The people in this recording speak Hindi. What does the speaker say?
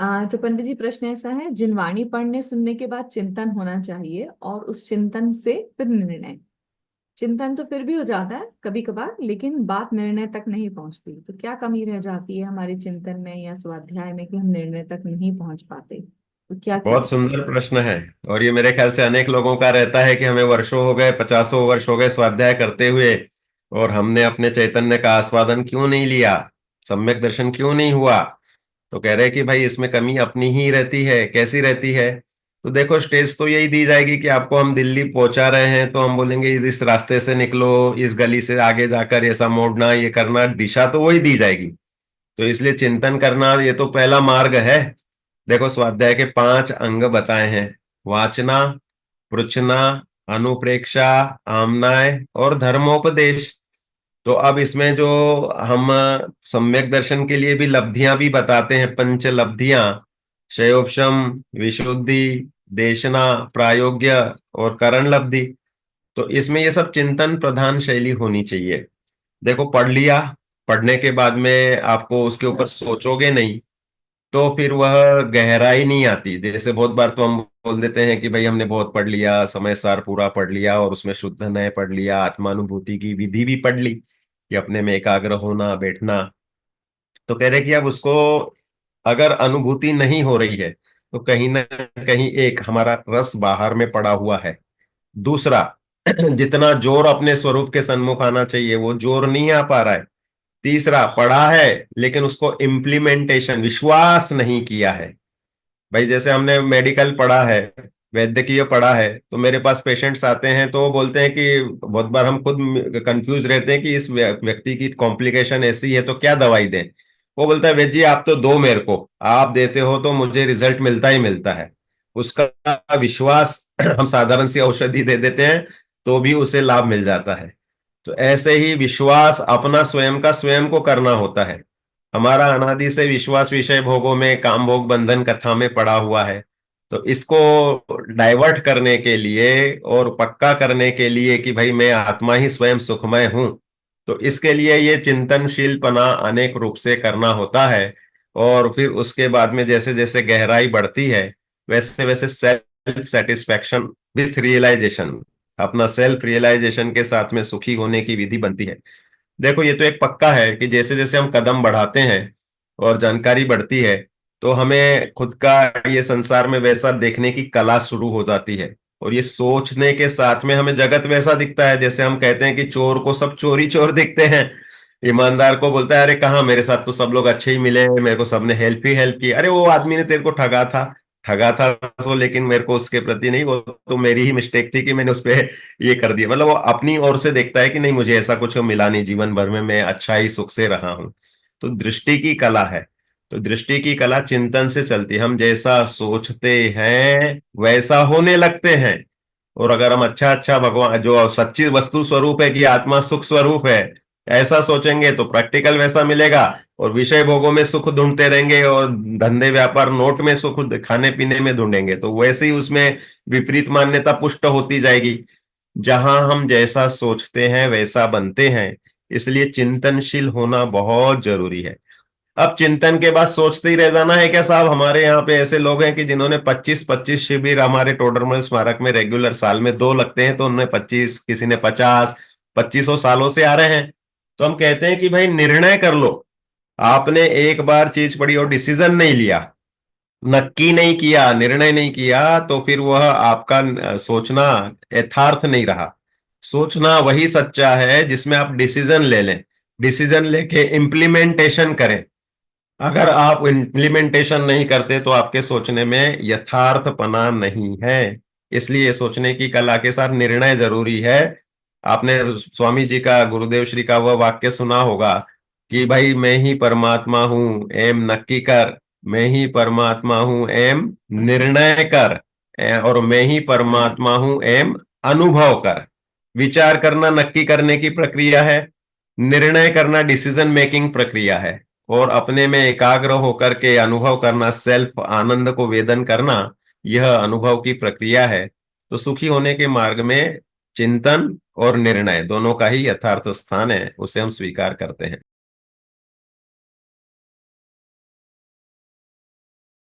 तो पंडित जी, प्रश्न ऐसा है, जिनवाणी पढ़ने सुनने के बाद चिंतन होना चाहिए और उस चिंतन से फिर निर्णय। चिंतन तो फिर भी हो जाता है कभी कभार, लेकिन बात निर्णय तक नहीं पहुंचती। तो क्या कमी रह जाती है हमारे चिंतन में या स्वाध्याय में कि हम निर्णय तक नहीं पहुंच पाते? तो क्या किया बहुत सुंदर प्रश्न है। और ये मेरे ख्याल से अनेक लोगों का रहता है कि हमें वर्षों हो गए, 50 वर्ष हो गए स्वाध्याय करते हुए, और हमने अपने चैतन्य का आस्वादन क्यों नहीं लिया, सम्यक दर्शन क्यों नहीं हुआ। तो कह रहे हैं कि भाई इसमें कमी अपनी ही रहती है। कैसी रहती है? तो देखो, स्टेज तो यही दी जाएगी कि आपको हम दिल्ली पहुंचा रहे हैं तो हम बोलेंगे इस रास्ते से निकलो, इस गली से आगे जाकर ऐसा मोड़ना, ये करना, दिशा तो वही दी जाएगी। तो इसलिए चिंतन करना ये तो पहला मार्ग है। देखो, स्वाध्याय के 5 अंग बताए हैं: वाचना, पृच्छना, अनुप्रेक्षा, आमनाय और धर्मोपदेश। तो अब इसमें जो हम सम्यक दर्शन के लिए भी लब्धियां भी बताते हैं, पंच लब्धियां: शयोपशम, विशुद्धि, देशना, प्रायोग्य और करण लब्धि। तो इसमें ये सब चिंतन प्रधान शैली होनी चाहिए। देखो, पढ़ लिया, पढ़ने के बाद में आपको उसके ऊपर सोचोगे नहीं तो फिर वह गहराई नहीं आती। जैसे बहुत बार तो हम बोल देते हैं कि भाई हमने बहुत पढ़ लिया, समय सार पूरा पढ़ लिया और उसमें शुद्ध नय पढ़ लिया, आत्मानुभूति की विधि भी पढ़ ली कि अपने में एकाग्र होना, बैठना। तो कह रहे कि अब उसको अगर अनुभूति नहीं हो रही है तो कहीं ना कहीं एक हमारा रस बाहर में पड़ा हुआ है। दूसरा, जितना जोर अपने स्वरूप के सन्मुख आना चाहिए वो जोर नहीं आ पा रहा है। तीसरा, पढ़ा है लेकिन उसको इम्प्लीमेंटेशन, विश्वास नहीं किया है। भाई जैसे हमने मेडिकल पढ़ा है, वैद्यकीय पढ़ा है, तो मेरे पास पेशेंट्स आते हैं तो वो बोलते हैं कि बहुत बार हम खुद कंफ्यूज रहते हैं कि इस व्यक्ति की कॉम्प्लिकेशन ऐसी है तो क्या दवाई दें। वो बोलता है, वैद्य जी आप तो दो, मेरे को आप देते हो तो मुझे रिजल्ट मिलता ही मिलता है। उसका विश्वास हम साधारण सी औषधि दे देते हैं तो भी उसे लाभ मिल जाता है। तो ऐसे ही विश्वास अपना स्वयं का स्वयं को करना होता है। हमारा अनादि से विश्वास विषय भोगों में, काम भोग बंधन कथा में पड़ा हुआ है। तो इसको डाइवर्ट करने के लिए और पक्का करने के लिए कि भाई मैं आत्मा ही स्वयं सुखमय हूं, तो इसके लिए ये चिंतनशीलपना अनेक रूप से करना होता है। और फिर उसके बाद में जैसे जैसे गहराई बढ़ती है वैसे वैसे सेल्फ सेटिस्फैक्शन विथ रियलाइजेशन, अपना सेल्फ रियलाइजेशन के साथ में सुखी होने की विधि बनती है। देखो, ये तो एक पक्का है कि जैसे जैसे हम कदम बढ़ाते हैं और जानकारी बढ़ती है तो हमें खुद का ये संसार में वैसा देखने की कला शुरू हो जाती है। और ये सोचने के साथ में हमें जगत वैसा दिखता है। जैसे हम कहते हैं कि चोर को सब चोरी चोर दिखते हैं, ईमानदार को बोलता है अरे कहाँ, मेरे साथ तो सब लोग अच्छे ही मिले, मेरे को सबने हेल्प ही हेल्प की। अरे वो आदमी ने तेरे को ठगा था, ठगा था सो, लेकिन मेरे को उसके प्रति नहीं, वो तो मेरी ही मिस्टेक थी कि मैंने उस पर ये कर दिया। मतलब वो अपनी ओर से देखता है कि नहीं, मुझे ऐसा कुछ मिला नहीं, जीवन भर में मैं अच्छा ही सुख से रहा हूं। तो दृष्टि की कला है। तो दृष्टि की कला चिंतन से चलती है। हम जैसा सोचते हैं वैसा होने लगते हैं। और अगर हम अच्छा अच्छा भगवान जो सच्ची वस्तु स्वरूप है कि आत्मा सुख स्वरूप है, ऐसा सोचेंगे तो प्रैक्टिकल वैसा मिलेगा। और विषय भोगों में सुख ढूंढते रहेंगे और धंधे व्यापार नोट में सुख खाने पीने में ढूंढेंगे तो वैसे ही उसमें विपरीत मान्यता पुष्ट होती जाएगी। जहां हम जैसा सोचते हैं वैसा बनते हैं। इसलिए चिंतनशील होना बहुत जरूरी है। अब चिंतन के बाद सोचते ही रह जाना है क्या साहब? हमारे यहाँ पे ऐसे लोग हैं कि जिन्होंने 25-25 शिविर हमारे टोडरमल स्मारक में रेगुलर, साल में 2 लगते हैं तो उन्होंने 25, किसी ने 50, 2500 सालों से आ रहे हैं। तो हम कहते हैं कि भाई निर्णय कर लो। आपने एक बार चीज पढ़ी और डिसीजन नहीं लिया, नक्की नहीं किया, निर्णय नहीं किया, तो फिर वह आपका सोचना यथार्थ नहीं रहा। सोचना वही सच्चा है जिसमें आप डिसीजन ले लें, डिसीजन लेके इम्प्लीमेंटेशन करें। अगर आप इम्प्लीमेंटेशन नहीं करते तो आपके सोचने में यथार्थपना नहीं है। इसलिए सोचने की कला के साथ निर्णय जरूरी है। आपने स्वामी जी का, गुरुदेव श्री का वह वाक्य सुना होगा कि भाई मैं ही परमात्मा हूं एम नक्की कर, मैं ही परमात्मा हूं एम निर्णय कर, और मैं ही परमात्मा हूं एम अनुभव कर। विचार करना नक्की करने की प्रक्रिया है, निर्णय करना डिसीजन मेकिंग प्रक्रिया है, और अपने में एकाग्र होकर के अनुभव करना, सेल्फ आनंद को वेदन करना, यह अनुभव की प्रक्रिया है। तो सुखी होने के मार्ग में चिंतन और निर्णय दोनों का ही यथार्थ स्थान है, उसे हम स्वीकार करते हैं।